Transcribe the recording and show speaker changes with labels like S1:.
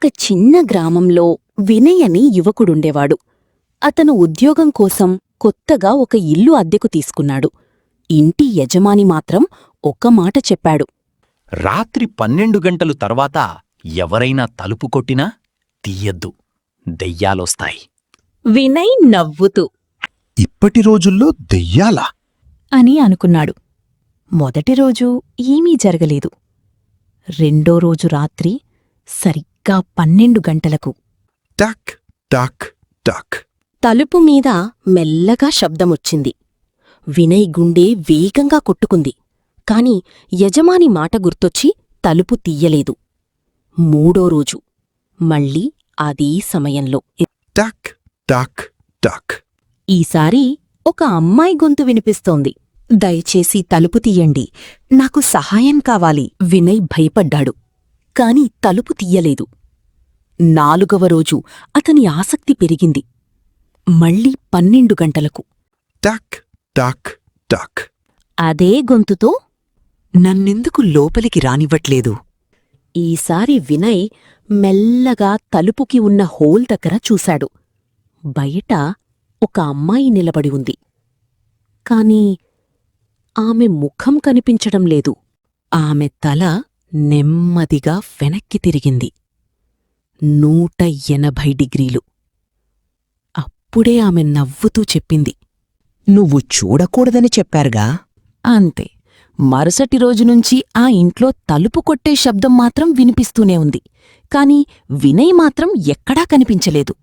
S1: ఒక చిన్న గ్రామంలో వినయ్ అని యువకుడుండేవాడు. అతను ఉద్యోగం కోసం కొత్తగా ఒక ఇల్లు అద్దెకు తీసుకున్నాడు. ఇంటి యజమాని మాత్రం ఒక్క మాట చెప్పాడు.
S2: రాత్రి 12 గంటలు తర్వాత ఎవరైనా తలుపు కొట్టినా తీయద్దు, దెయ్యాలొస్తాయి.
S1: వినయ్ నవ్వుతూ
S3: ఇప్పటి రోజుల్లో దెయ్యాలా?
S1: అని అనుకున్నాడు. మొదటి రోజు ఏమీ జరగలేదు. రెండో రోజు రాత్రి సరిగ్గా 12 గంటలకు
S3: టక్ టక్ టక్.
S1: తలుపు మీద మెల్లగా శబ్దమొచ్చింది. వినయ్ గుండె వేగంగా కొట్టుకుంది. కాని యజమాని మాట గుర్తొచ్చి తలుపు తీయలేదు. మూడో రోజు మళ్ళీ అదే సమయంలో
S3: టక్ టక్ టక్.
S1: ఈసారి ఒక అమ్మాయి గొంతు వినిపిస్తోంది. దయచేసి తలుపు తీయండి, నాకు సహాయం కావాలి. వినయ్ భయపడ్డాడు. కాని తలుపు తీయలేదు. నాలుగవ రోజు అతని ఆసక్తి పెరిగింది. మళ్ళీ 12 గంటలకు
S3: టక్ టక్ టక్.
S1: అదే గొంతుతో
S4: నన్నెందుకు లోపలికి రానివ్వట్లేదు?
S1: ఈసారి వినయ్ మెల్లగా తలుపుకి ఉన్న హోల్ దగ్గర చూశాడు. బయట ఒక అమ్మాయి నిలబడి ఉంది. కాని ఆమె ముఖం కనిపించడం లేదు. ఆమె తల నెమ్మదిగా వెనక్కి తిరిగింది. 180 డిగ్రీలు. అప్పుడే ఆమె నవ్వుతూ చెప్పింది.
S4: నువ్వు చూడకూడదని చెప్పారుగా.
S1: అంతే. మరుసటి రోజునుంచి ఆ ఇంట్లో తలుపు కొట్టే శబ్దం మాత్రం వినిపిస్తూనే ఉంది. కాని వినయ్ మాత్రం ఎక్కడా కనిపించలేదు.